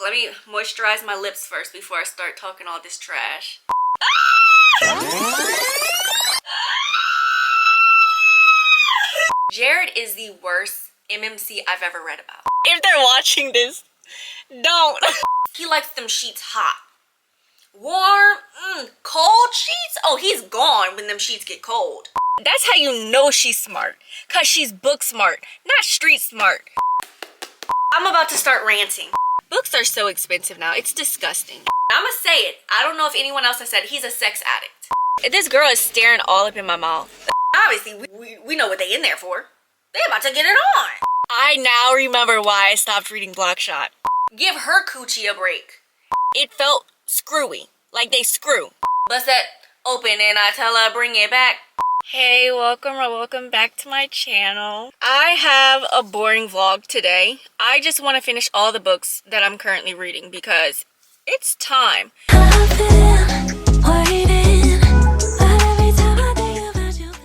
Let me moisturize my lips first before I start talking all this trash. Jared is the worst MMC I've ever read about. If they're watching this, don't. He likes them sheets hot. Warm, cold sheets? Oh, he's gone when them sheets get cold. That's how you know she's smart. Cause she's book smart, not street smart. I'm about to start ranting. Books are so expensive now, it's disgusting. I'ma say it. I don't know if anyone else has said it. He's a sex addict. This girl is staring all up in my mouth. Obviously, we know what they in there for. They about to get it on. I now remember why I stopped reading Blockshot. Give her coochie a break. It felt screwy, like they screw. Bust that open and I tell her bring it back. Hey, welcome back to my channel. I have a boring vlog today. I just want to finish all the books that I'm currently reading because it's time.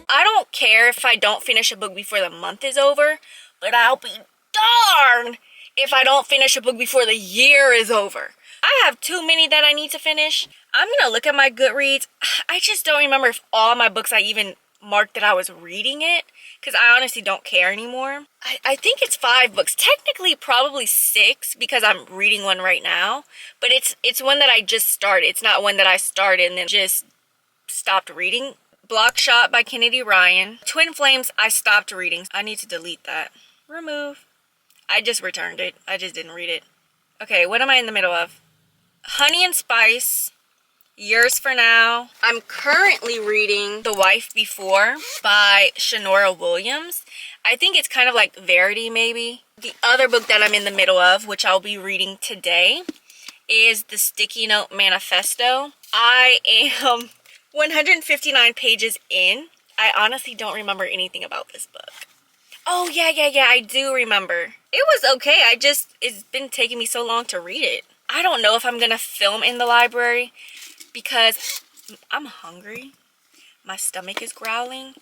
I don't care if I don't finish a book before the month is over, but I'll be darned if I don't finish a book before the year is over. I have too many that I need to finish. I'm gonna look at my Goodreads. I just don't remember if all my books I even marked that I was reading it, because I honestly don't care anymore. I think it's 5 books, technically probably 6 because I'm reading one right now, but it's one that I just started. It's not one that I started and then just stopped reading. Blockshot by Kennedy Ryan. Twin Flames I stopped reading. I need to delete that. Remove. I just returned it. I just didn't read it. Okay, what am I in the middle of? Honey and Spice, Yours for Now. I'm currently reading The Wife Before by Shanora Williams. I think it's kind of like Verity maybe. The other book that I'm in the middle of, which I'll be reading today, is The Sticky Note Manifesto. I am 159 pages in. I honestly don't remember anything about this book. Oh, yeah, I do remember. It was okay. It's been taking me so long to read it. I don't know if I'm gonna film in the library because I'm hungry. My stomach is growling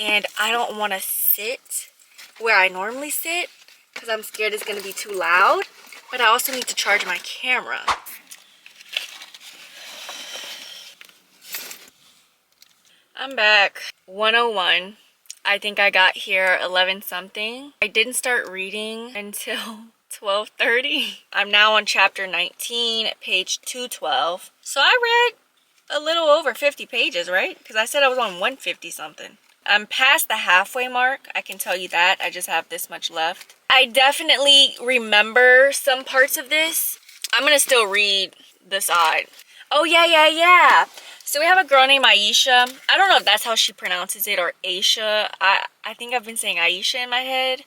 and I don't want to sit where I normally sit because I'm scared it's gonna be too loud. But I also need to charge my camera. I'm back. 101. I think I got here 11 something. I didn't start reading until 12:30. I'm now on chapter 19, page 212. So I read a little over 50 pages, right? Because I said I was on 150 something. I'm past the halfway mark, I can tell you that. I just have this much left. I definitely remember some parts of this. I'm gonna still read the side. Oh, yeah. So we have a girl named Aisha. I don't know if that's how she pronounces it or Aisha. I think I've been saying Aisha in my head.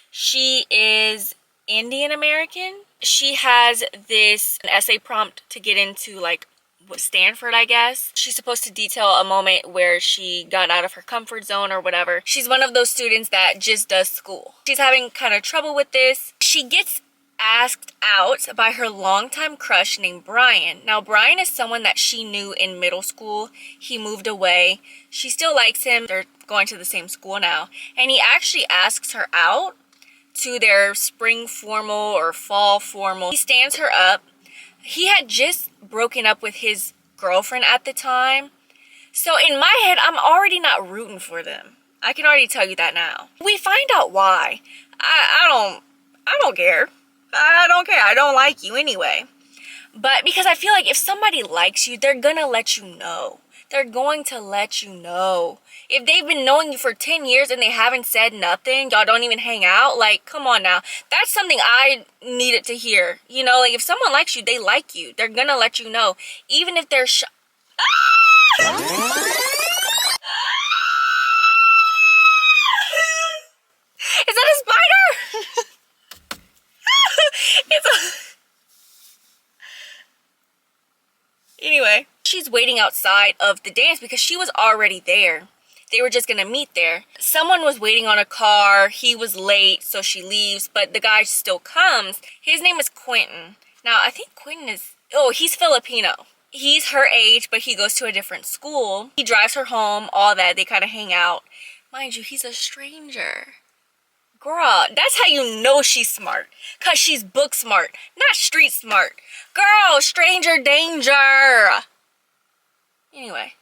She is Indian American. She has this essay prompt to get into like Stanford, I guess. She's supposed to detail a moment where she got out of her comfort zone or whatever. She's one of those students that just does school. She's having kind of trouble with this. She gets asked out by her longtime crush named Brian. Now, Brian is someone that she knew in middle school. He moved away. She still likes him. They're going to the same school now. And he actually asks her out to their spring formal or fall formal. He stands her up. He had just broken up with his girlfriend at the time. So in my head, I'm already not rooting for them. I can already tell you that now. We find out why. I don't care. I don't care. I don't like you anyway. But because I feel like if somebody likes you, they're gonna let you know. They're going to let you know. If they've been knowing you for 10 years and they haven't said nothing, y'all don't even hang out, like, come on now. That's something I needed to hear. You know, like, if someone likes you, they like you. They're gonna let you know. Even if they're Is that a spider? Anyway, she's waiting outside of the dance because she was already there. They were just gonna meet there. Someone was waiting on a car. He was late, so she leaves, but the guy still comes. His name is Quentin. Now, I think Quentin is... Oh, he's Filipino. He's her age, but he goes to a different school. He drives her home, all that. They kind of hang out. Mind you, he's a stranger. Girl, that's how you know she's smart. Because she's book smart, not street smart. Girl, stranger danger. Anyway.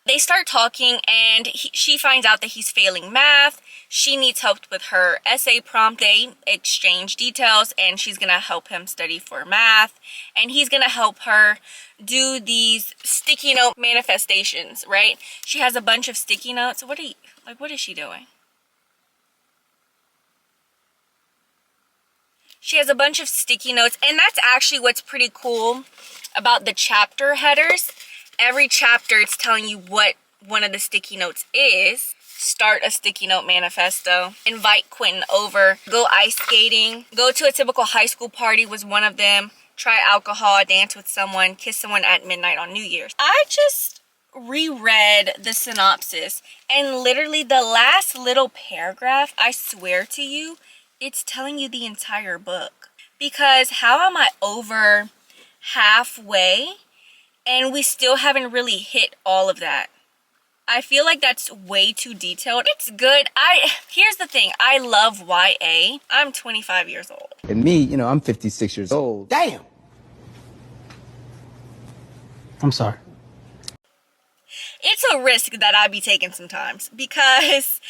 They start talking and she finds out that he's failing math. She needs help with her essay prompt. They exchange details and she's going to help him study for math. And he's going to help her do these sticky note manifestations, right? She has a bunch of sticky notes. What is she doing? She has a bunch of sticky notes, and that's actually what's pretty cool about the chapter headers. Every chapter, it's telling you what one of the sticky notes is. Start a sticky note manifesto. Invite Quentin over. Go ice skating. Go to a typical high school party was one of them. Try alcohol. Dance with someone. Kiss someone at midnight on New Year's. I just reread the synopsis, and literally the last little paragraph, I swear to you, it's telling you the entire book. Because how am I over halfway and we still haven't really hit all of that? I feel like that's way too detailed. It's good. Here's the thing. I love YA. I'm 25 years old. And me, you know, I'm 56 years old. Damn! I'm sorry. It's a risk that I be taking sometimes because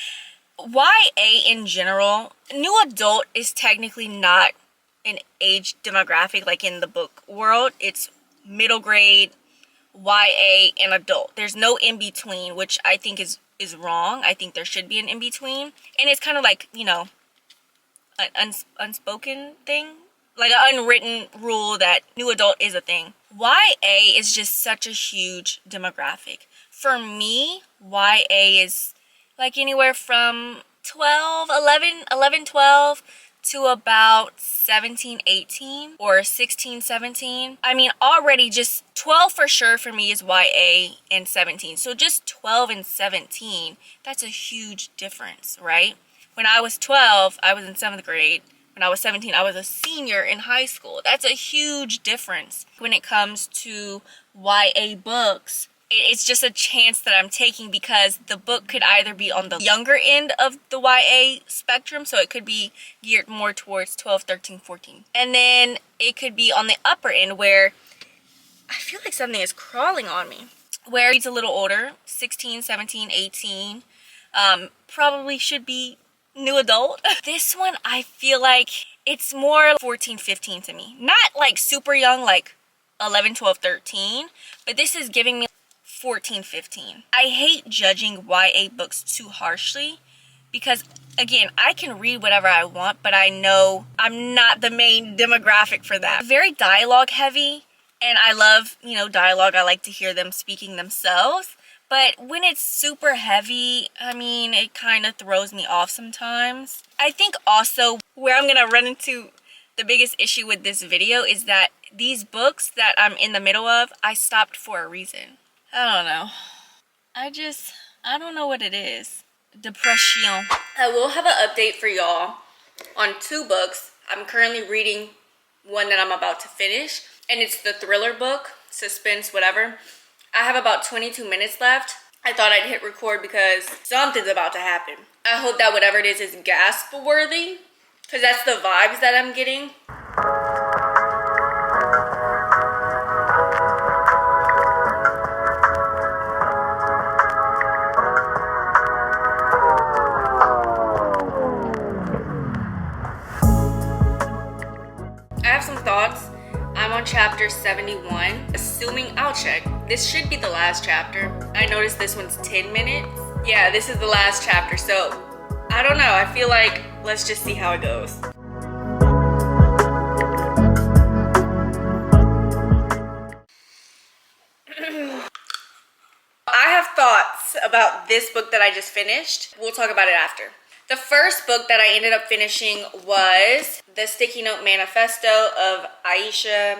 YA in general, new adult is technically not an age demographic like in the book world. It's middle grade, YA, and adult. There's no in-between, which I think is wrong. I think there should be an in-between. And it's kind of like, you know, an unspoken thing. Like an unwritten rule that new adult is a thing. YA is just such a huge demographic. For me, YA is like anywhere from 11, 12 to about 17, 18 or 16, 17. I mean, already just 12 for sure for me is YA and 17. So just 12 and 17, that's a huge difference, right? When I was 12, I was in 7th grade. When I was 17, I was a senior in high school. That's a huge difference when it comes to YA books. It's just a chance that I'm taking because the book could either be on the younger end of the YA spectrum, so it could be geared more towards 12, 13, 14. And then it could be on the upper end where I feel like something is crawling on me, where he's a little older, 16, 17, 18, probably should be new adult. This one, I feel like it's more 14, 15 to me. Not like super young, like 11, 12, 13, but this is giving me 14, 15. I hate judging YA books too harshly because, again, I can read whatever I want, but I know I'm not the main demographic for that. Very dialogue heavy, and I love, you know, dialogue. I like to hear them speaking themselves. But when it's super heavy, I mean, it kind of throws me off sometimes. I think also where I'm going to run into the biggest issue with this video is that these books that I'm in the middle of, I stopped for a reason. I don't know. I don't know what it is. Depression. I will have an update for y'all on 2 books. I'm currently reading one that I'm about to finish, and it's the thriller book, suspense, whatever. I have about 22 minutes left. I thought I'd hit record because something's about to happen. I hope that whatever it is gasp worthy, because that's the vibes that I'm getting. I have some thoughts. I'm on chapter 71, assuming I'll check. This should be the last chapter. I noticed this one's 10 minutes. Yeah, this is the last chapter, so I don't know. I feel like let's just see how it goes. I have thoughts about this book that I just finished. We'll talk about it after. The first book that I ended up finishing was The Sticky Note Manifesto of Ayesha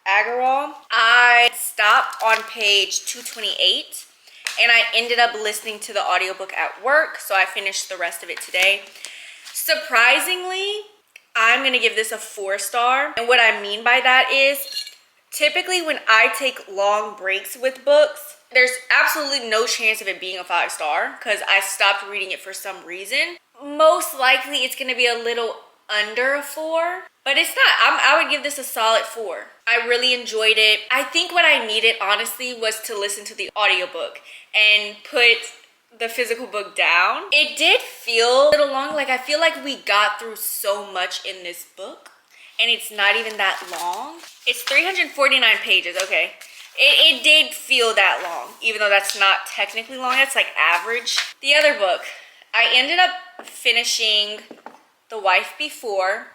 Agarwal. I stopped on page 228 and I ended up listening to the audiobook at work, so I finished the rest of it today. Surprisingly, I'm going to give this a 4-star. And what I mean by that is typically when I take long breaks with books, There's absolutely no chance of it being a 5-star because I stopped reading it for some reason. Most likely it's going to be a little under a 4, but it's not. I would give this a solid 4. I really enjoyed it. I think what I needed, honestly, was to listen to the audiobook and put the physical book down. It did feel a little long. Like, I feel like we got through so much in this book, and it's not even that long. It's 349 pages, okay. It did feel that long, even though that's not technically long. That's like average. The other book, I ended up finishing The Wife Before.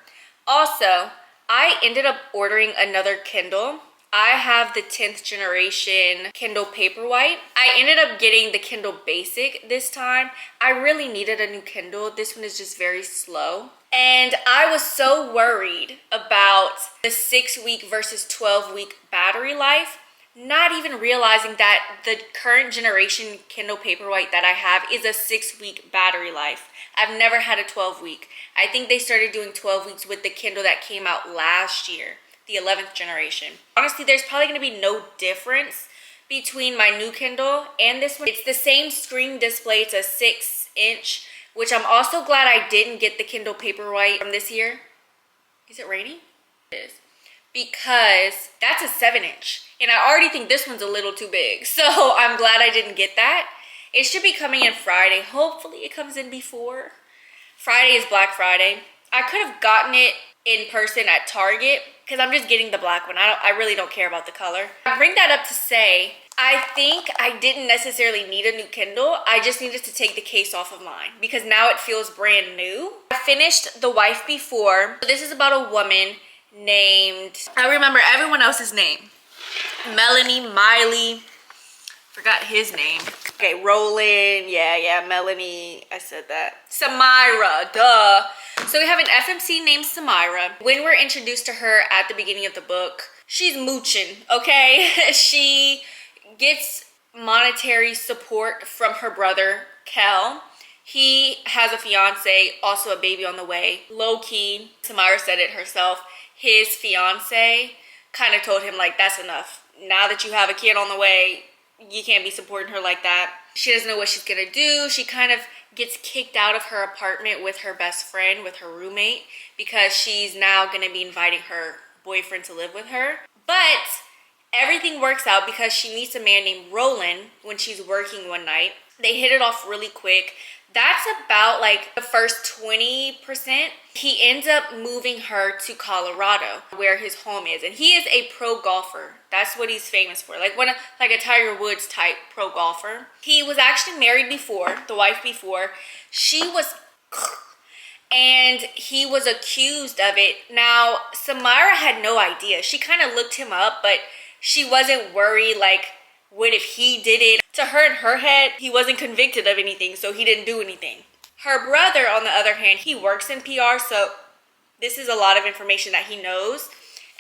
Also, I ended up ordering another Kindle. I have the 10th generation Kindle Paperwhite. I ended up getting the Kindle Basic this time. I really needed a new Kindle. This one is just very slow. And I was so worried about the 6-week versus 12-week battery life, not even realizing that the current generation Kindle Paperwhite that I have is a 6-week battery life. I've never had a 12-week. I think they started doing 12 weeks with the Kindle that came out last year, the 11th generation. Honestly, there's probably going to be no difference between my new Kindle and this one. It's the same screen display. It's a 6-inch, which I'm also glad I didn't get the Kindle Paperwhite from this year. Is it raining? It is. Because that's a 7-inch. And I already think this one's a little too big. So I'm glad I didn't get that. It should be coming in Friday. Hopefully it comes in before. Friday is Black Friday. I could have gotten it in person at Target because I'm just getting the black one. I really don't care about the color. I bring that up to say, I think I didn't necessarily need a new Kindle. I just needed to take the case off of mine because now it feels brand new. I finished The Wife Before. This is about a woman named, I remember everyone else's name. Melanie, Miley, forgot his name. Okay, Roland, yeah, Melanie, I said that. Samira, duh. So we have an FMC named Samira. When we're introduced to her at the beginning of the book, she's mooching, okay? She gets monetary support from her brother, Kel. He has a fiance, also a baby on the way. Low-key, Samira said it herself, his fiance kind of told him, like, that's enough. Now that you have a kid on the way, you can't be supporting her like that. She doesn't know what she's gonna do. She kind of gets kicked out of her apartment with her best friend, with her roommate, because she's now gonna be inviting her boyfriend to live with her. But everything works out because she meets a man named Roland when she's working one night. They hit it off really quick. That's about like the first 20%. He ends up moving her to Colorado where his home is. And he is a pro golfer. That's what he's famous for. Like a Tiger Woods type pro golfer. He was actually married before, the wife before. She was, and he was accused of it. Now, Samira had no idea. She kind of looked him up, but she wasn't worried like, what if he did it? To her, in her head, he wasn't convicted of anything, so he didn't do anything. Her brother, on the other hand, he works in PR, so this is a lot of information that he knows,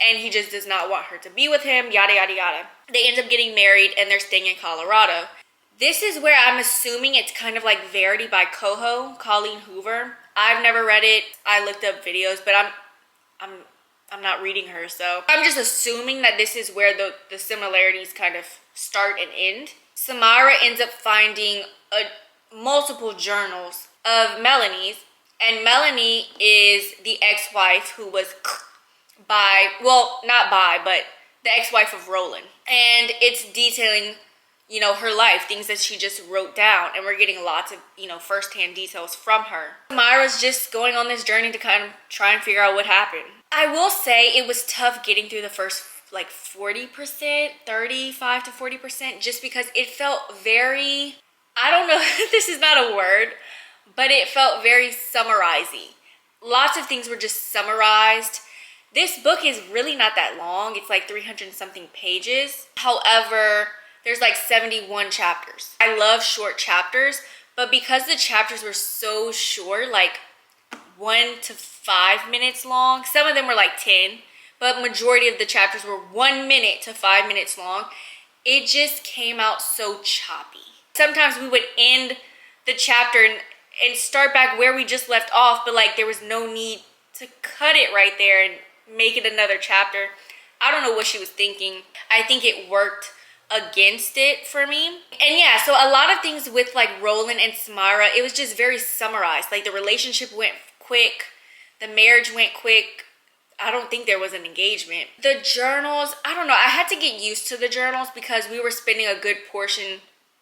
and he just does not want her to be with him, yada, yada, yada. They end up getting married, and they're staying in Colorado. This is where I'm assuming it's kind of like Verity by Coho, Colleen Hoover. I've never read it. I looked up videos, but I'm not reading her, so I'm just assuming that this is where the similarities kind of start and end. Samira ends up finding multiple journals of Melanie's, and Melanie is the ex-wife who was by, well, not by, but the ex-wife of Roland. And it's detailing, you know, her life, things that she just wrote down, and we're getting lots of, you know, first-hand details from her. Samira's just going on this journey to kind of try and figure out what happened. I will say it was tough getting through the first like 40%, 35 to 40%, just because it felt very, I don't know, this is not a word, but it felt very summarizing. Lots of things were just summarized. This book is really not that long. It's like 300 something pages. However, there's like 71 chapters. I love short chapters, but because the chapters were so short, like 1 to 5 minutes long, some of them were like 10, but majority of the chapters were 1 minute to 5 minutes long. It just came out so choppy. Sometimes we would end the chapter and start back where we just left off, but like there was no need to cut it right there and make it another chapter. I don't know what she was thinking. I think it worked against it for me. And yeah, so a lot of things with like Roland and Samara, it was just very summarized. Like the relationship went quick, the marriage went quick. I don't think there was an engagement. The journals, I don't know. I had to get used to the journals because we were spending a good portion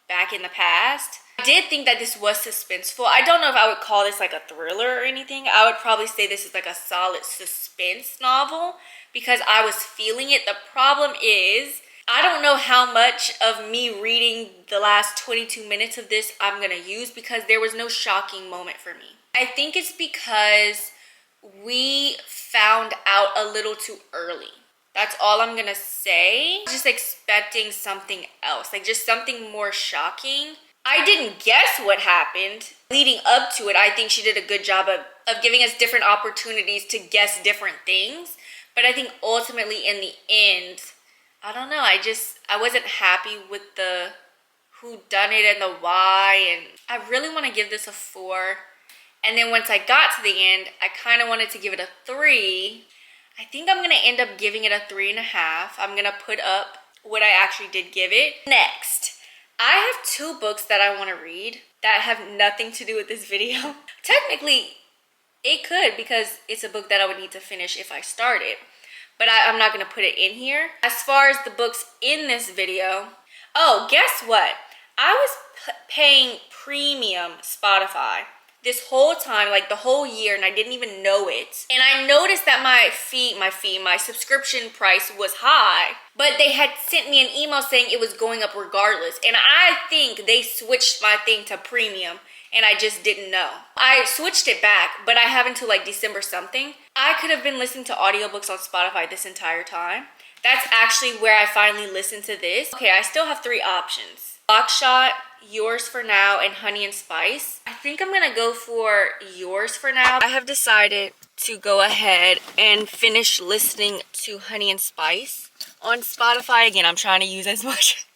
back in the past. I did think that this was suspenseful. I don't know if I would call this like a thriller or anything. I would probably say this is like a solid suspense novel because I was feeling it. The problem is, I don't know how much of me reading the last 22 minutes of this I'm gonna use because there was no shocking moment for me. I think it's because we found out a little too early. That's all I'm gonna say. Just expecting something else, like just something more shocking. I didn't guess what happened. Leading up to it, I think she did a good job of giving us different opportunities to guess different things. But I think ultimately in the end, I don't know, I wasn't happy with the who done it and the why, and I really want to give this a 4. And then once I got to the end, I kind of wanted to give it a 3. I think I'm going to end up giving it a 3.5. I'm going to put up what I actually did give it. Next, I have 2 books that I want to read that have nothing to do with this video. Technically, it could because it's a book that I would need to finish if I start it. But I'm not going to put it in here. As far as the books in this video, oh, guess what? I was paying premium Spotify this whole time, like the whole year, and I didn't even know it. And I noticed that my subscription price was high, but they had sent me an email saying it was going up regardless. And I think they switched my thing to premium, and I just didn't know. I switched it back, but I have until like December something. I could have been listening to audiobooks on Spotify this entire time. That's actually where I finally listened to this. Okay, I still have 3 options. Lockshot, Yours for Now, and Honey and Spice. I think I'm gonna go for Yours for Now. I have decided to go ahead and finish listening to Honey and Spice on Spotify. Again, I'm trying to use as much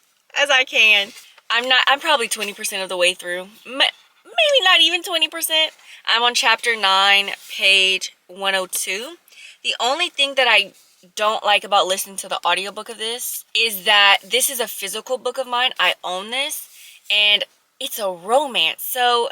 as I can. I'm probably 20% of the way through. Maybe not even 20%. I'm on chapter 9, page 102. The only thing that I don't like about listening to the audiobook of this is that this is a physical book of mine. I own this, and it's a romance. So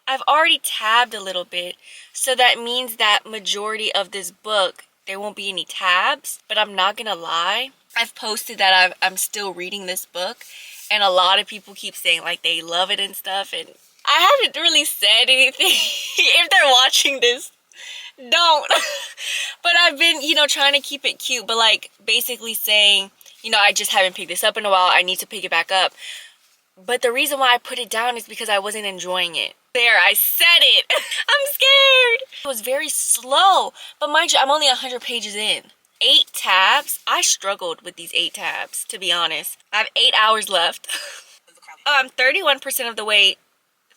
I've already tabbed a little bit. So that means that majority of this book, there won't be any tabs. But I'm not gonna lie, I've posted that I'm still reading this book, and a lot of people keep saying like they love it and stuff, and I haven't really said anything. If they're watching this, don't. But I've been, trying to keep it cute, but like basically saying, I just haven't picked this up in a while. I need to pick it back up. But the reason why I put it down is because I wasn't enjoying it. There, I said it. I'm scared. It was very slow. But mind you, I'm only 100 pages in. 8 tabs. I struggled with these 8 tabs, to be honest. I have 8 hours left. I'm 31% of the way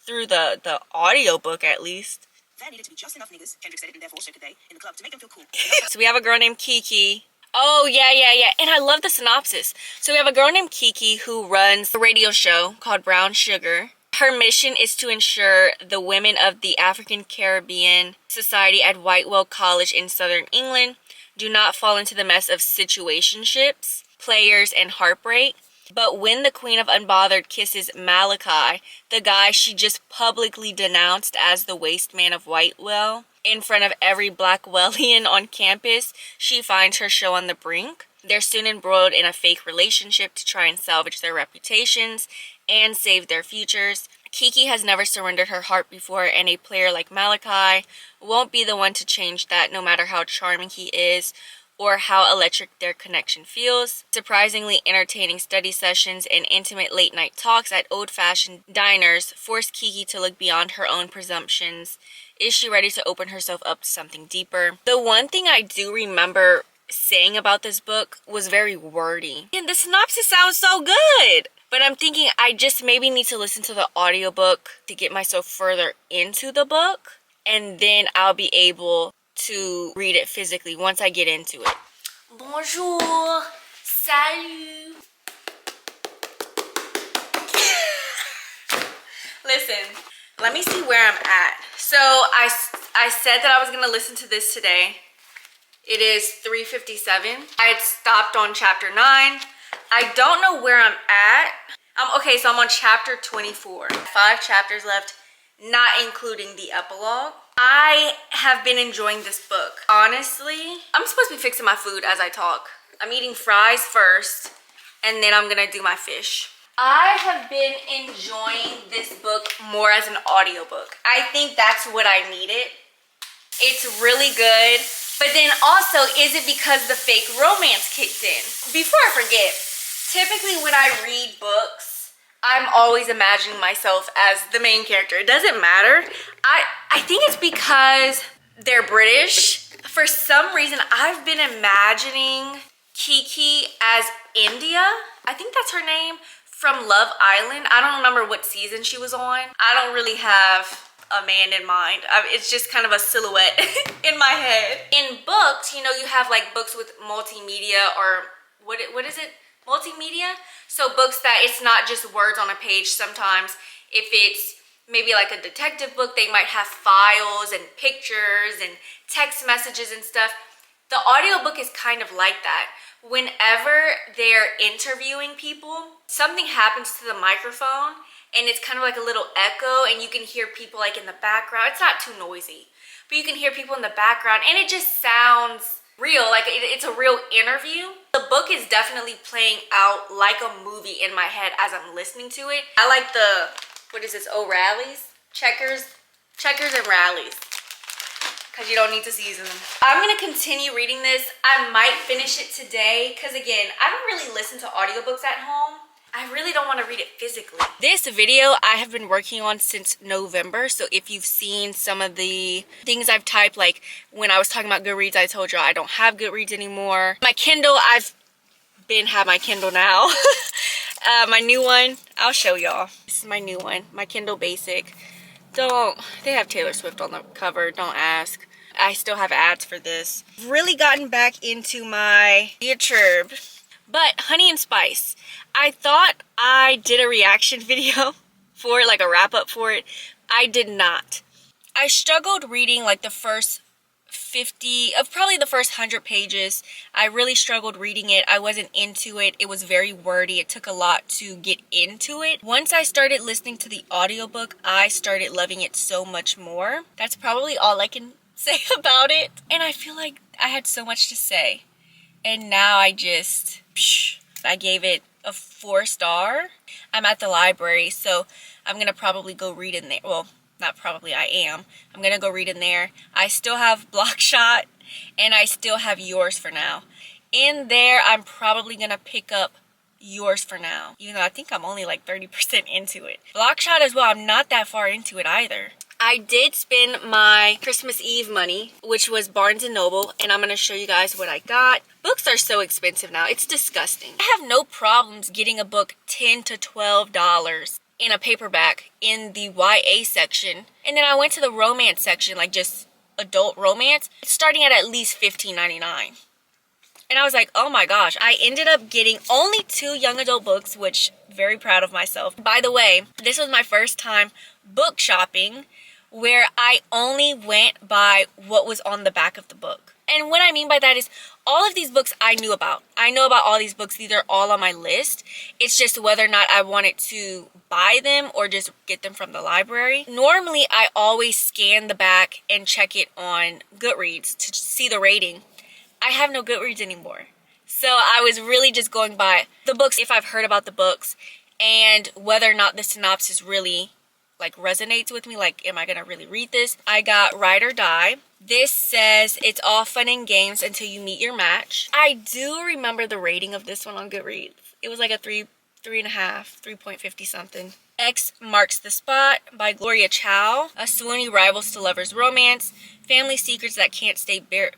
through the audiobook, at least. There needed to be just enough niggas, Kendrick said it, and therefore so could they, in the club to make them feel cool. So we have a girl named Kiki. Oh, yeah. And I love the synopsis. So we have a girl named Kiki who runs a radio show called Brown Sugar. Her mission is to ensure the women of the African Caribbean Society at Whitewell College in Southern England do not fall into the mess of situationships, players, and heartbreak. But when the Queen of Unbothered kisses Malachi, the guy she just publicly denounced as the waste man of Whitewell, in front of every Blackwellian on campus, she finds her show on the brink. They're soon embroiled in a fake relationship to try and salvage their reputations and save their futures. Kiki has never surrendered her heart before, and a player like Malachi won't be the one to change that, no matter how charming he is or how electric their connection feels. Surprisingly entertaining study sessions and intimate late-night talks at old-fashioned diners force Kiki to look beyond her own presumptions. Is she ready to open herself up to something deeper? The one thing I do remember saying about this book was very wordy. And the synopsis sounds so good! But I'm thinking I just maybe need to listen to the audiobook to get myself further into the book, and then I'll be able to read it physically once I get into it. Bonjour. Salut. Listen, let me see where I'm at. So I said that I was gonna listen to this today. It is 3:57. I had stopped on chapter 9. I don't know where I'm at. Okay, so I'm on chapter 24. 5 chapters left, not including the epilogue. I have been enjoying this book. Honestly, I'm supposed to be fixing my food as I talk. I'm eating fries first, and then I'm gonna do my fish. I have been enjoying this book more as an audiobook. I think that's what I needed. It's really good. But then also, is it because the fake romance kicked in? Before I forget, typically when I read books, I'm always imagining myself as the main character. It doesn't matter. I think it's because they're British. For some reason, I've been imagining Kiki as India. I think that's her name, from Love Island. I don't remember what season she was on. I don't really have a man in mind. It's just kind of a silhouette in my head. In books, you know, you have like books with multimedia, or what is it? Multimedia? So books that it's not just words on a page. Sometimes if it's maybe like a detective book, they might have files and pictures and text messages and stuff. The audiobook is kind of like that. Whenever they're interviewing people, something happens to the microphone and it's kind of like a little echo, and you can hear people like in the background. It's not too noisy, but you can hear people in the background, and it just sounds real, like it's a real interview. The book is definitely playing out like a movie in my head as I'm listening to it. I like the, what is this, O'Reilly's? Checkers and Rallies, because you don't need to season them. I'm gonna continue reading this. I might finish it today, because again, I don't really listen to audiobooks at home. I really don't want to read it physically. This video I have been working on since November, so if you've seen some of the things I've typed, like when I was talking about Goodreads, I told you I don't have Goodreads anymore. My Kindle, I've been have my Kindle now. My new one, I'll show y'all. This is my new one, my Kindle Basic. They have Taylor Swift on the cover, don't ask. I still have ads for this. Really gotten back into my YouTube. But Honey and Spice, I thought I did a reaction video for it, like a wrap up for it. I did not. I struggled reading like the first 50 of probably the first 100 pages. I really struggled reading it. I wasn't into it. It was very wordy. It took a lot to get into it. Once I started listening to the audiobook, I started loving it so much more. That's probably all I can say about it. And I feel like I had so much to say. And now I gave it a 4-star. I'm at the library, so I'm gonna probably go read in there. Well, not probably, I am. I'm gonna go read in there. I still have Blockshot, and I still have Yours for Now. In there, I'm probably gonna pick up Yours for Now, even though I think I'm only like 30% into it. Blockshot as well, I'm not that far into it either. I did spend my Christmas Eve money, which was Barnes & Noble, and I'm going to show you guys what I got. Books are so expensive now. It's disgusting. I have no problems getting a book $10 to $12 in a paperback in the YA section. And then I went to the romance section, like just adult romance. It's starting at least $15.99. And I was like, oh my gosh. I ended up getting only 2 young adult books, which very proud of myself. By the way, this was my first time book shopping where I only went by what was on the back of the book. And what I mean by that is all of these books I knew about. I know about all these books. These are all on my list. It's just whether or not I wanted to buy them or just get them from the library. Normally, I always scan the back and check it on Goodreads to see the rating. I have no Goodreads anymore. So I was really just going by the books, if I've heard about the books, and whether or not the synopsis really like resonates with me, like am I gonna really read this. I got Ride or Die. This says it's all fun and games until you meet your match. I do remember the rating of this one on Goodreads. It was like a 3.5, 3.50 something. X Marks the Spot by Gloria Chow. A swoony rivals to lovers romance. Family secrets that can't stay buried.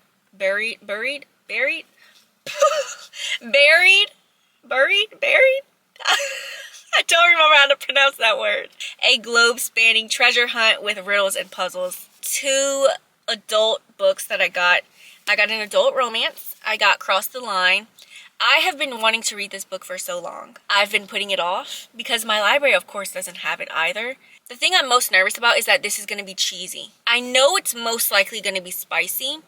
I don't remember how to pronounce that word. A globe-spanning treasure hunt with riddles and puzzles. 2 adult books that I got. I got an adult romance. I got Cross the Line. I have been wanting to read this book for so long. I've been putting it off because my library, of course, doesn't have it either. The thing I'm most nervous about is that this is going to be cheesy. I know it's most likely going to be spicy,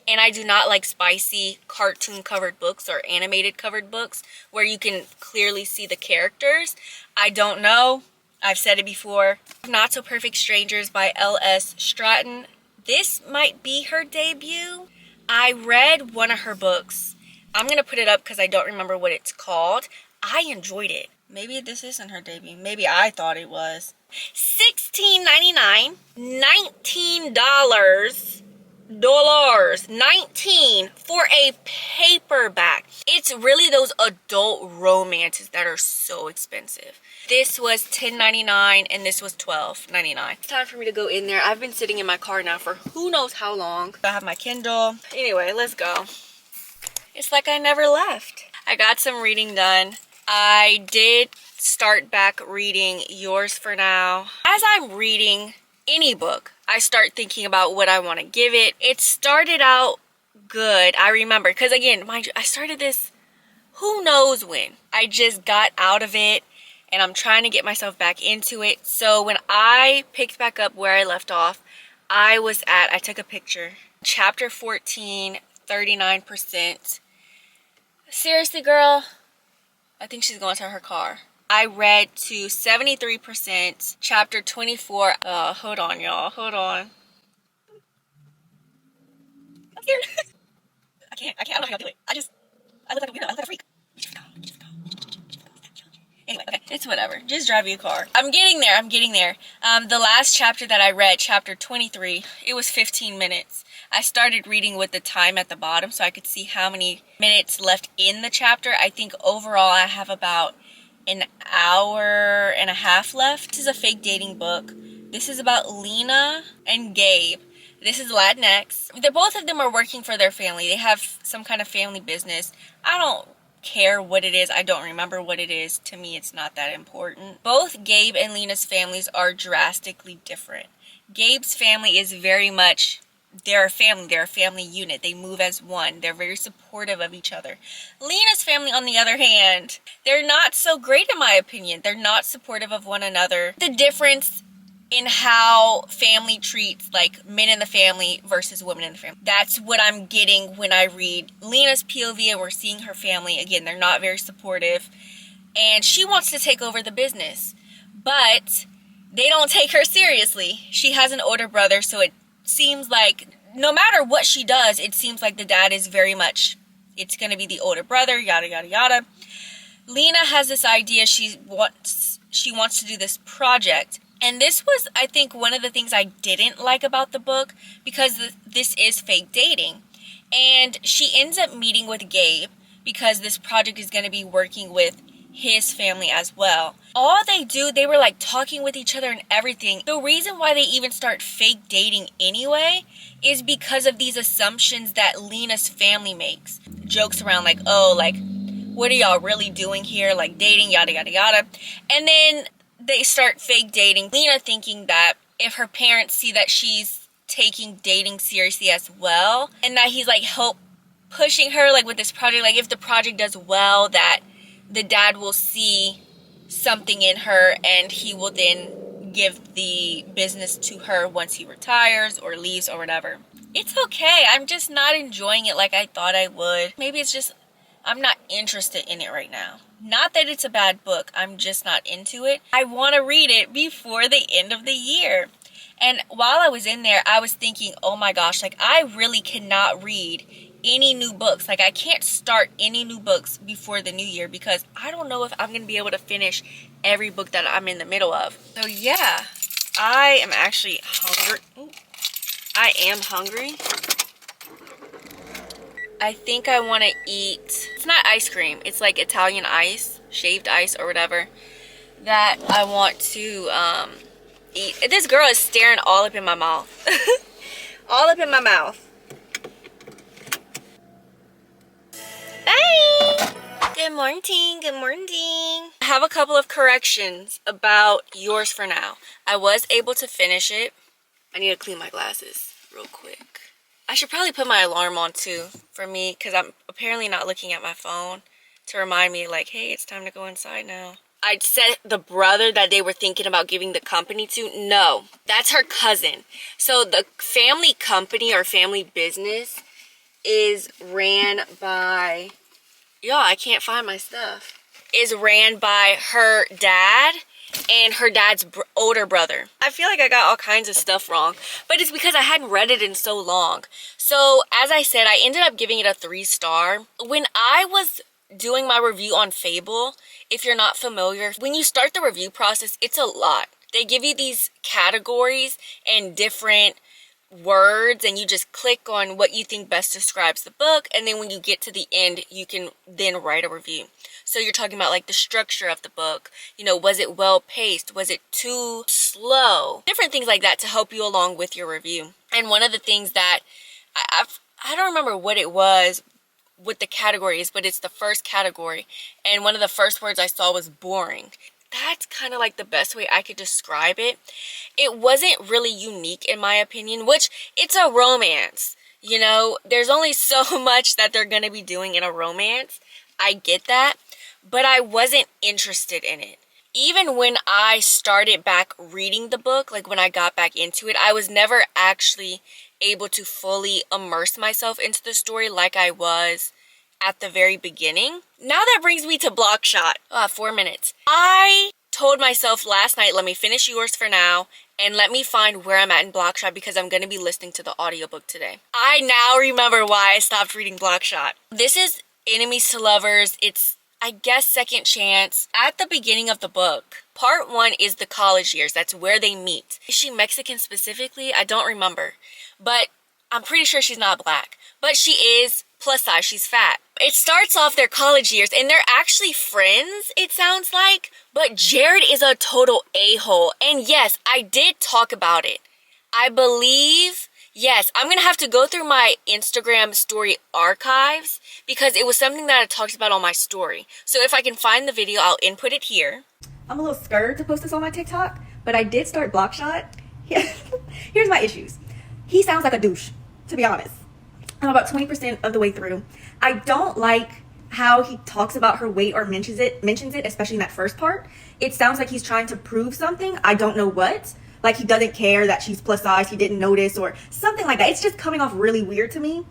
and I do not like spicy cartoon covered books or animated covered books where you can clearly see the characters. I don't know. I've said it before. Not So Perfect Strangers by L.S. Stratton. This might be her debut. I read one of her books. I'm going to put it up because I don't remember what it's called. I enjoyed it. Maybe this isn't her debut. Maybe I thought it was. $16.99. $19 for a paperback. It's really those adult romances that are so expensive. This was $10.99 and this was $12.99. It's time for me to go in there. I've been sitting in my car now for who knows how long. I have my Kindle. Anyway, let's go. It's like I never left. I got some reading done. I did start back reading Yours for Now. As I'm reading any book, I start thinking about what I want to give it. It started out good. I remember, because again, mind you, I started this who knows when. I just got out of it and I'm trying to get myself back into it. So when I picked back up where I left off, I took a picture. Chapter 14, 39%. Seriously, girl, I think she's going to her car. I read to 73%, chapter 24. Hold on, y'all. Hold on. I'm scared. I can't. I don't know how to do it. I look like a weirdo. I look like a freak. Anyway, okay. It's whatever. Just drive your car. I'm getting there. The last chapter that I read, chapter 23, it was 15 minutes. I started reading with the time at the bottom so I could see how many minutes left in the chapter. I think overall I have about an hour and a half left. This is a fake dating book. This is about Lena and Gabe. This is Latinx. Both of them are working for their family. They have some kind of family business. I don't care what it is. I don't remember what it is. To me, it's not that important. Both Gabe and Lena's families are drastically different. Gabe's family is very much, they're a family unit. They move as one. They're very supportive of each other. Lena's family, on the other hand, they're not so great in my opinion. They're not supportive of one another. The difference in how family treats like men in the family versus women in the family. That's what I'm getting when I read Lena's POV and we're seeing her family. Again, they're not very supportive and she wants to take over the business, but they don't take her seriously. She has an older brother, so it seems like no matter what she does, it seems like the dad is very much, it's going to be the older brother, yada, yada, yada. Lena has this idea. She wants to do this project. And this was, I think, one of the things I didn't like about the book because this is fake dating. And she ends up meeting with Gabe because this project is going to be working with his family as well. All they do, they were like talking with each other and everything. The reason why they even start fake dating anyway is because of these assumptions that Lena's family makes. Jokes around like, oh, like, what are y'all really doing here? Like dating, yada, yada, yada. And then they start fake dating. Lena thinking that if her parents see that she's taking dating seriously as well, and that he's like help pushing her like with this project, like if the project does well, that the dad will see something in her and he will then give the business to her once he retires or leaves or whatever. It's okay. I'm just not enjoying it like I thought I would. Maybe it's just I'm not interested in it right now. Not that it's a bad book, I'm just not into it. I want to read it before the end of the year. And while I was in there, I was thinking, oh my gosh, like I really cannot read any new books. Like I can't start any new books before the new year because I don't know if I'm going to be able to finish every book that I'm in the middle of. So yeah, I am actually hungry. Ooh, I am hungry. I think I want to eat, it's not ice cream, it's like Italian ice, shaved ice or whatever, that I want to eat. This girl is staring all up in my mouth. All up in my mouth. Bye! Good morning, good morning. I have a couple of corrections about Yours for Now. I was able to finish it. I need to clean my glasses real quick. I should probably put my alarm on too for me because I'm apparently not looking at my phone to remind me like, hey, it's time to go inside now. I said the brother that they were thinking about giving the company to. No, that's her cousin. So the family company or family business is ran by, yeah, I can't find my stuff. Is ran by her dad and her dad's older brother. I feel like I got all kinds of stuff wrong, but it's because I hadn't read it in so long. So as I said, I ended up giving it a 3-star. When I was doing my review on Fable, if you're not familiar, when you start the review process, it's a lot. They give you these categories and different words, and you just click on what you think best describes the book, and then when you get to the end, you can then write a review. So you're talking about like the structure of the book, you know, was it well paced, was it too slow, different things like that to help you along with your review. And one of the things that I don't remember what it was, what the category is, but it's the first category, and one of the first words I saw was boring. That's kind of like the best way I could describe it. It wasn't really unique in my opinion, which it's a romance. You know, there's only so much that they're going to be doing in a romance. I get that, but I wasn't interested in it. Even when I started back reading the book, like when I got back into it, I was never actually able to fully immerse myself into the story like I was at the very beginning. Now that brings me to Blockshot. 4 minutes. I told myself last night, let me finish yours for now and let me find where I'm at in Blockshot because I'm going to be listening to the audiobook today. I now remember why I stopped reading Blockshot. This is Enemies to Lovers. It's, I guess, second chance. At the beginning of the book, part 1 is the college years. That's where they meet. Is she Mexican specifically? I don't remember. But I'm pretty sure she's not black. But she is plus size. She's fat. It starts off their college years and they're actually friends, it sounds like. But Jared is a total a-hole. And yes, I did talk about it. I believe, yes, I'm going to have to go through my Instagram story archives because it was something that I talked about on my story. So if I can find the video, I'll input it here. I'm a little scared to post this on my TikTok, but I did start Blockshot. Here's my issues. He sounds like a douche, to be honest. I'm about 20% of the way through. I don't like how he talks about her weight or mentions it, especially in that first part. It sounds like he's trying to prove something. I don't know what. Like he doesn't care that she's plus size, he didn't notice, or something like that. It's just coming off really weird to me.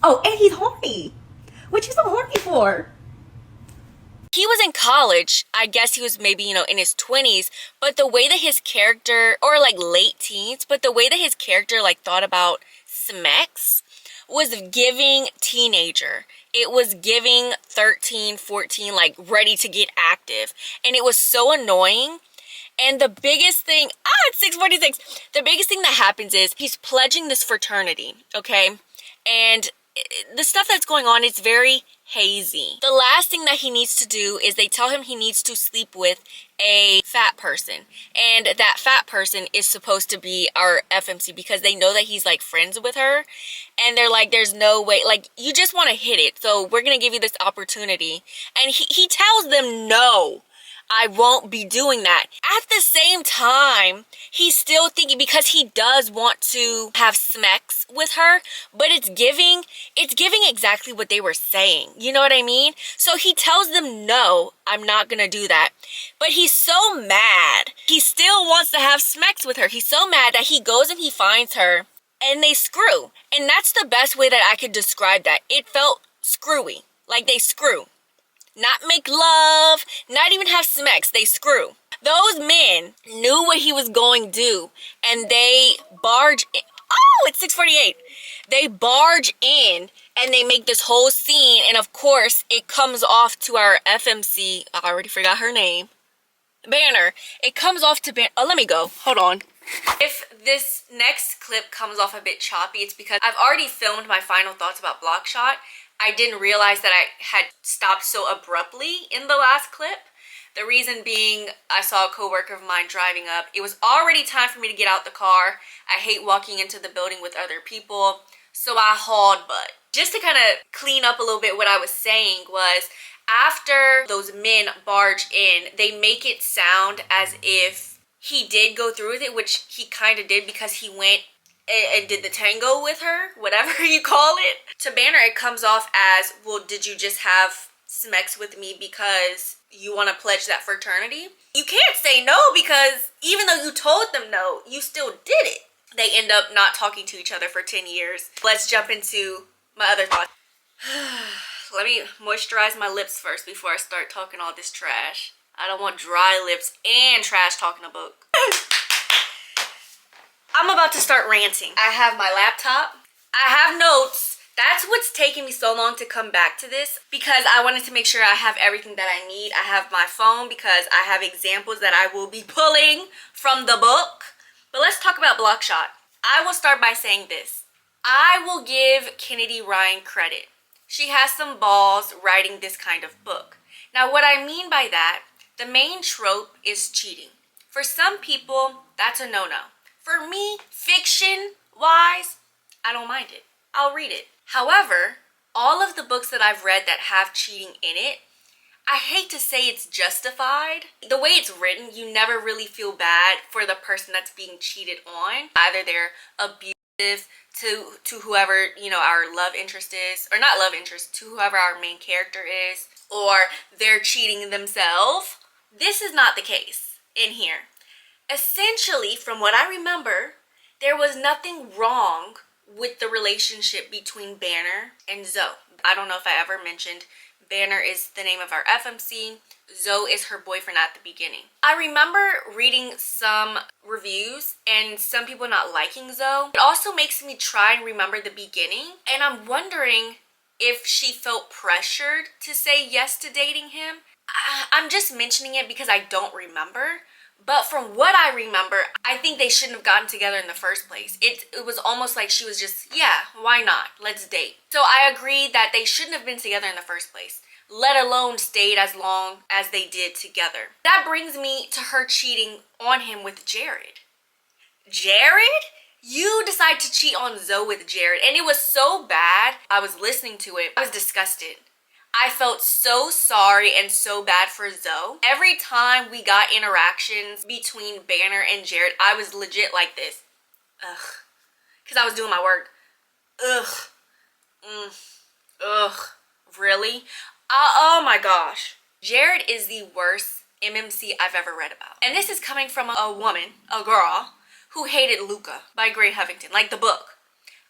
Oh, and he's horny. What you so horny for? He was in college. I guess he was maybe, you know, in his 20s, but the way that his character, or like late teens, but the way that his character like thought about Smex was giving teenager. It was giving 13, 14, like ready to get active. And it was so annoying. And the biggest thing, it's 6:46. The biggest thing that happens is he's pledging this fraternity, okay? And the stuff that's going on is very hazy. The last thing that he needs to do is they tell him he needs to sleep with a fat person. And that fat person is supposed to be our FMC because they know that he's like friends with her. And they're like, there's no way, like, you just want to hit it. So we're going to give you this opportunity. And he tells them no. I won't be doing that. At the same time, he's still thinking, because he does want to have Smex with her, but it's giving exactly what they were saying. You know what I mean? So he tells them, no, I'm not gonna do that. But he's so mad. He still wants to have Smex with her. He's so mad that he goes and he finds her and they screw. And that's the best way that I could describe that. It felt screwy. Like they screw. Not make love, not even have Smex, they screw. Those men knew what he was going to do, and they barge in. Oh, it's 6:48. They barge in, and they make this whole scene, and of course, it comes off to our FMC, I already forgot her name, Banner. It comes off to Banner. Oh, let me go. Hold on. If this next clip comes off a bit choppy, it's because I've already filmed my final thoughts about Blockshot. I didn't realize that I had stopped so abruptly in the last clip. The reason being, I saw a coworker of mine driving up. It was already time for me to get out the car. I hate walking into the building with other people, so I hauled butt. Just to kind of clean up a little bit, what I was saying was, after those men barge in, they make it sound as if he did go through with it, which he kind of did because he went and did the tango with her, whatever you call it. To Banner, it comes off as, well, did you just have Smex with me because you want to pledge that fraternity, you can't say no because even though you told them no, you still did it. They end up not talking to each other for 10 years. Let's jump into my other thoughts. Let me moisturize my lips first before I start talking all this trash. I don't want dry lips and trash talking a book. I'm about to start ranting. I have my laptop. I have notes. That's what's taking me so long to come back to this, because I wanted to make sure I have everything that I need. I have my phone because I have examples that I will be pulling from the book. But let's talk about Blockshot. I will start by saying this. I will give Kennedy Ryan credit. She has some balls writing this kind of book. Now, what I mean by that, the main trope is cheating. For some people, that's a no-no. For me, fiction-wise, I don't mind it. I'll read it. However, all of the books that I've read that have cheating in it, I hate to say it's justified. The way it's written, you never really feel bad for the person that's being cheated on. Either they're abusive to whoever, you know, our love interest is, or not love interest, to whoever our main character is, or they're cheating themselves. This is not the case in here. Essentially, from what I remember, there was nothing wrong with the relationship between Banner and Zoe. I don't know if I ever mentioned Banner is the name of our FMC. Zoe is her boyfriend at the beginning. I remember reading some reviews and some people not liking Zoe. It also makes me try and remember the beginning, and I'm wondering if she felt pressured to say yes to dating him. I'm just mentioning it because I don't remember. But from what I remember, I think they shouldn't have gotten together in the first place. It was almost like she was just, yeah, why not? Let's date. So I agree that they shouldn't have been together in the first place, let alone stayed as long as they did together. That brings me to her cheating on him with Jared. Jared? You decide to cheat on Zoe with Jared, and it was so bad. I was listening to it. I was disgusted. I felt so sorry and so bad for Zoe. Every time we got interactions between Banner and Jared, I was legit like this. Ugh. Because I was doing my work. Ugh. Ugh. Really? Oh my gosh. Jared is the worst MMC I've ever read about. And this is coming from a woman, a girl, who hated Luca by Gray Huffington, like the book.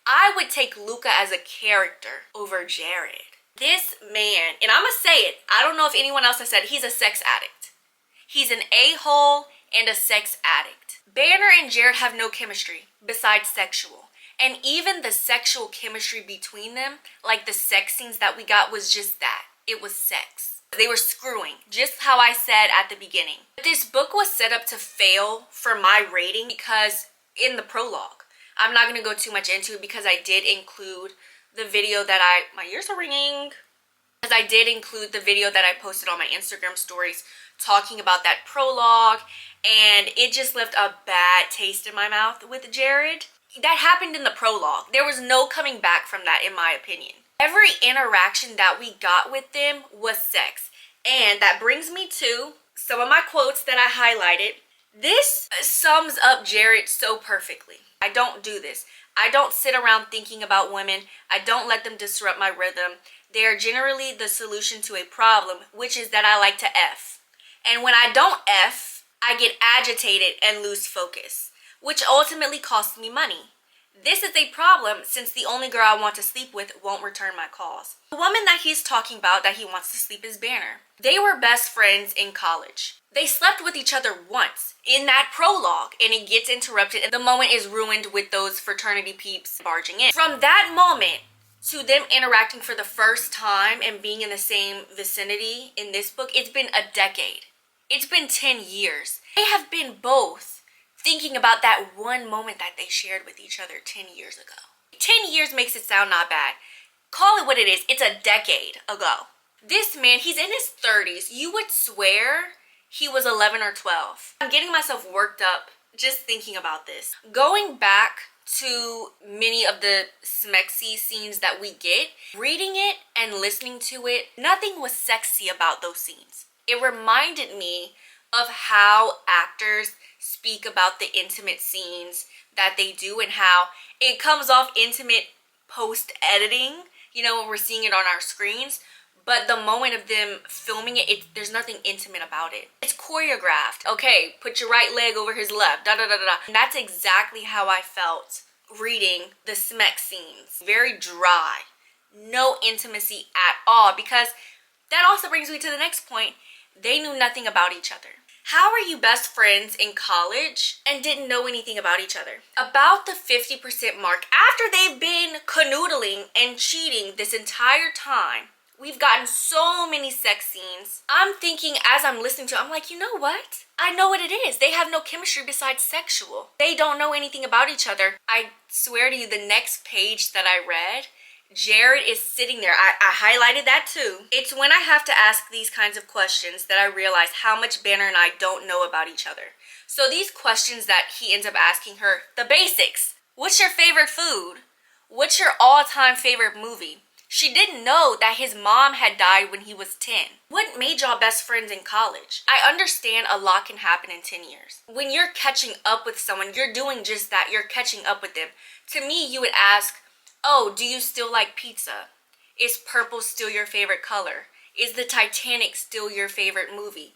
I would take Luca as a character over Jared. This man, and I'm gonna say it, I don't know if anyone else has said it, he's a sex addict. He's an a-hole and a sex addict. Banner and Jared have no chemistry besides sexual. And even the sexual chemistry between them, like the sex scenes that we got, was just that. It was sex. They were screwing, just how I said at the beginning. But this book was set up to fail for my rating because in the prologue, I'm not gonna go too much into it because I did include the video that my ears are ringing, because I did include the video that I posted on my Instagram stories talking about that prologue, and it just left a bad taste in my mouth with Jared. That happened in the prologue. There was no coming back from that, in my opinion. Every interaction that we got with them was sex. And that brings me to some of my quotes that I highlighted. This sums up Jared so perfectly. I don't do this. I don't sit around thinking about women. I don't let them disrupt my rhythm. They are generally the solution to a problem, which is that I like to F. And when I don't F, I get agitated and lose focus, which ultimately costs me money. This is a problem since the only girl I want to sleep with won't return my calls. The woman that he's talking about that he wants to sleep is Banner. They were best friends in college. They slept with each other once in that prologue, and it gets interrupted and the moment is ruined with those fraternity peeps barging in. From that moment to them interacting for the first time and being in the same vicinity in this book, it's been a decade. It's been 10 years. They have been both thinking about that one moment that they shared with each other 10 years ago. 10 years makes it sound not bad. Call it what it is. It's a decade ago. This man, he's in his 30s. You would swear he was 11 or 12. I'm getting myself worked up just thinking about this. Going back to many of the smexy scenes that we get, reading it and listening to it, nothing was sexy about those scenes. It reminded me of how actors speak about the intimate scenes that they do and how it comes off intimate post-editing, you know, when we're seeing it on our screens. but the moment of them filming it, there's nothing intimate about it. It's choreographed. Okay, put your right leg over his left, da da da da da. And that's exactly how I felt reading the Smek scenes. Very dry. No intimacy at all, because that also brings me to the next point. They knew nothing about each other. How are you best friends in college and didn't know anything about each other? About the 50% mark, after they've been canoodling and cheating this entire time, we've gotten so many sex scenes. I'm thinking as I'm listening to it, I'm like, you know what? I know what it is. They have no chemistry besides sexual. They don't know anything about each other. I swear to you, the next page that I read, Jared is sitting there. I highlighted that too. It's when I have to ask these kinds of questions that I realize how much Banner and I don't know about each other. So these questions that he ends up asking her, the basics. What's your favorite food? What's your all-time favorite movie? She didn't know that his mom had died when he was 10. What made y'all best friends in college? I understand a lot can happen in 10 years. When you're catching up with someone, you're doing just that. You're catching up with them. To me, you would ask, oh, do you still like pizza? Is purple still your favorite color? Is the Titanic still your favorite movie?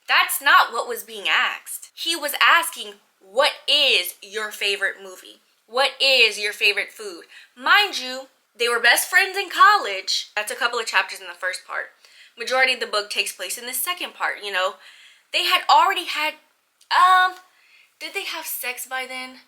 That's not what was being asked. He was asking, what is your favorite movie? What is your favorite food? Mind you, they were best friends in college. That's a couple of chapters in the first part. Majority of the book takes place in the second part, you know. They had already had, did they have sex by then?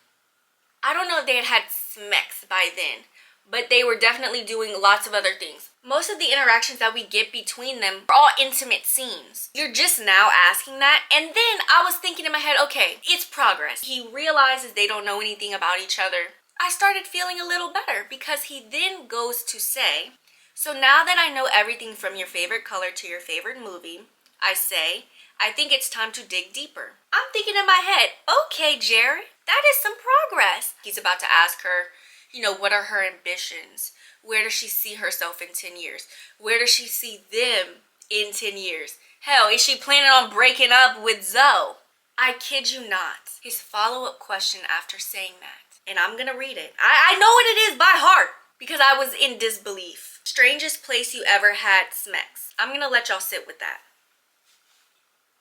I don't know if they had had Smex by then, but they were definitely doing lots of other things. Most of the interactions that we get between them are all intimate scenes. You're just now asking that, and then I was thinking in my head, okay, it's progress. He realizes they don't know anything about each other. I started feeling a little better because he then goes to say, so now that I know everything from your favorite color to your favorite movie, I say, I think it's time to dig deeper. I'm thinking in my head, okay, Jared, that is some progress. He's about to ask her, you know, what are her ambitions? Where does she see herself in 10 years? Where does she see them in 10 years? Hell, is she planning on breaking up with Zoe? I kid you not. His follow-up question after saying that, and I'm gonna read it. I know what it is by heart because I was in disbelief. Strangest place you ever had Smex. I'm gonna let y'all sit with that.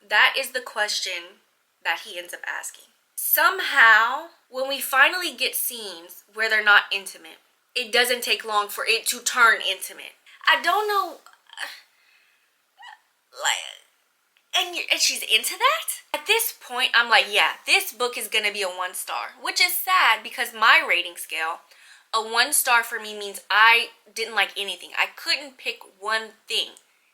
That is the question that he ends up asking. Somehow, when we finally get scenes where they're not intimate, it doesn't take long for it to turn intimate. I don't know, and she's into that? At this point, I'm like, yeah, this book is gonna be a 1 star, which is sad because my rating scale, a 1 star for me means I didn't like anything. I couldn't pick one thing.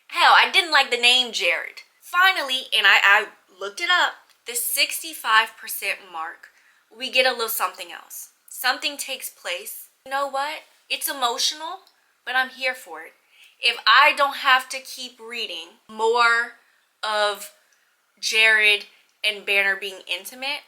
Hell, I didn't like the name Jared. Finally, and I looked it up, the 65% mark, we get a little something else. Something takes place. You know what? It's emotional, but I'm here for it. If I don't have to keep reading more of Jared and Banner being intimate,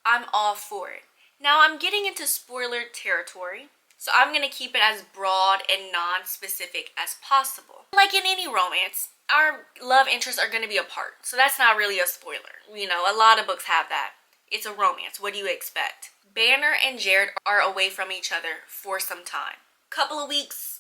I'm all for it. Now, I'm getting into spoiler territory, so I'm going to keep it as broad and non-specific as possible. Like in any romance, our love interests are going to be apart, so that's not really a spoiler. You know, a lot of books have that. It's a romance. What do you expect? Banner and Jared are away from each other for some time. Couple of weeks,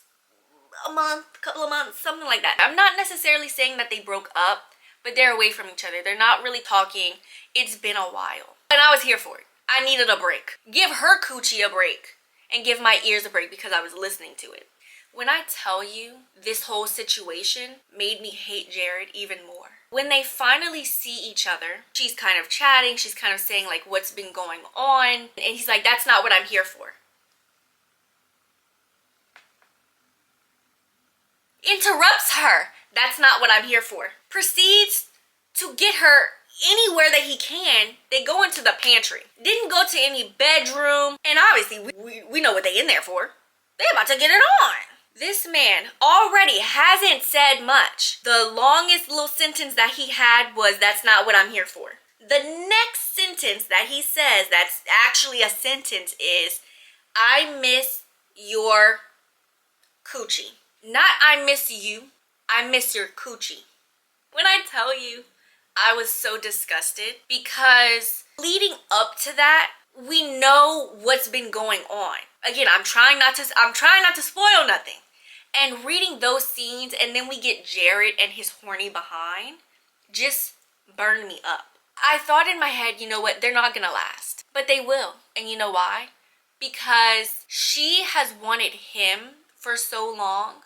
a month, couple of months, something like that. I'm not necessarily saying that they broke up, but they're away from each other. They're not really talking. It's been a while. And I was here for it. I needed a break. Give her coochie a break and give my ears a break because I was listening to it. When I tell you this whole situation made me hate Jared even more. When they finally see each other, she's kind of chatting, she's kind of saying like what's been going on, and he's like, that's not what I'm here for. Interrupts her. That's not what I'm here for. Proceeds to get her anywhere that he can. They go into the pantry. Didn't go to any bedroom. And obviously, we know what they in there for. They about to get it on. This man already hasn't said much. The longest little sentence that he had was, that's not what I'm here for. The next sentence that he says that's actually a sentence is, I miss your coochie. Not I miss you, I miss your coochie. When I tell you, I was so disgusted because leading up to that, we know what's been going on. Again, I'm trying not to spoil nothing. And reading those scenes, and then we get Jared and his horny behind, just burned me up. I thought in my head, you know what, they're not gonna last. But they will. And you know why? Because she has wanted him for so long,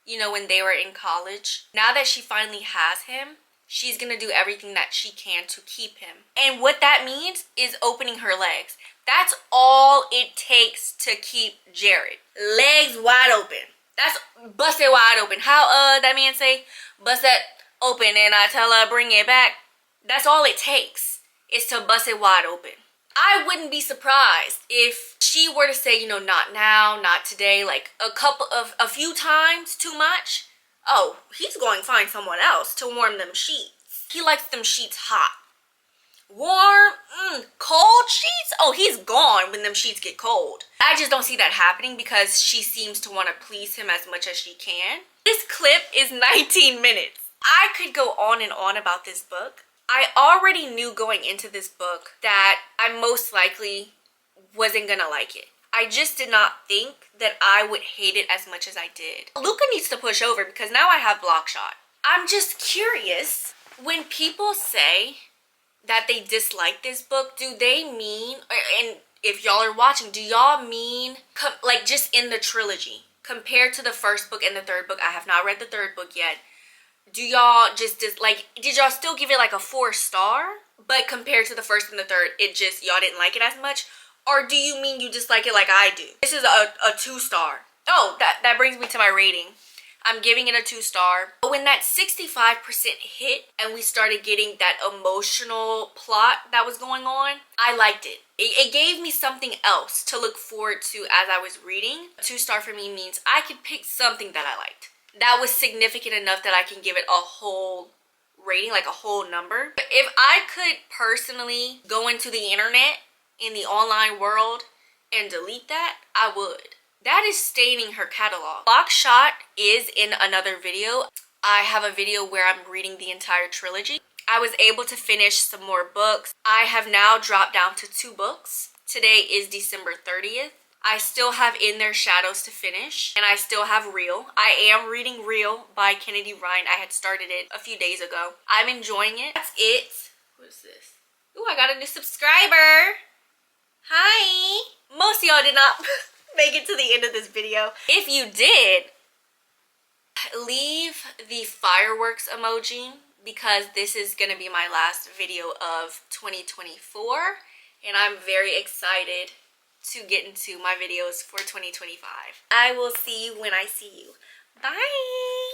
you know, when they were in college. Now that she finally has him, she's gonna do everything that she can to keep him. And what that means is opening her legs. That's all it takes to keep Jared. Legs wide open. That's bust it wide open. How that man say, bust it open and I tell her bring it back. That's all it takes is to bust it wide open. I wouldn't be surprised if she were to say, you know, not now, not today, like a few times too much. Oh, he's going to find someone else to warm them sheets. He likes them sheets hot. Warm, cold sheets? Oh, he's gone when them sheets get cold. I just don't see that happening because she seems to want to please him as much as she can. This clip is 19 minutes. I could go on and on about this book. I already knew going into this book that I most likely wasn't gonna like it. I just did not think that I would hate it as much as I did. Luca needs to push over because now I have Blockshot. I'm just curious, when people say that they dislike this book, do they mean, and if y'all are watching, do y'all mean like just in the trilogy compared to the first book and the third book? I have not read the third book yet. Do y'all just like, did y'all still give it like a 4-star, but compared to the first and the third, it just, y'all didn't like it as much? Or do you mean you dislike it like I do? This is a 2-star. Oh, that brings me to my rating. I'm giving it a 2-star. But when that 65% hit and we started getting that emotional plot that was going on, I liked it. It gave me something else to look forward to as I was reading. A 2-star for me means I could pick something that I liked. That was significant enough that I can give it a whole rating, like a whole number. But if I could personally go into the internet, in the online world, and delete that, I would. That is staining her catalog. Blockshot is in another video. I have a video where I'm reading the entire trilogy. I was able to finish some more books. I have now dropped down to 2 books. Today is December 30th. I still have In Their Shadows to finish, and I still have Real. I am reading Real by Kennedy Ryan. I had started it a few days ago. I'm enjoying it. That's it. What is this? Ooh, I got a new subscriber. Hi. Most of y'all did not make it to the end of this video. If you did, leave the fireworks emoji because this is gonna be my last video of 2024, and I'm very excited to get into my videos for 2025. I will see you when I see you. Bye.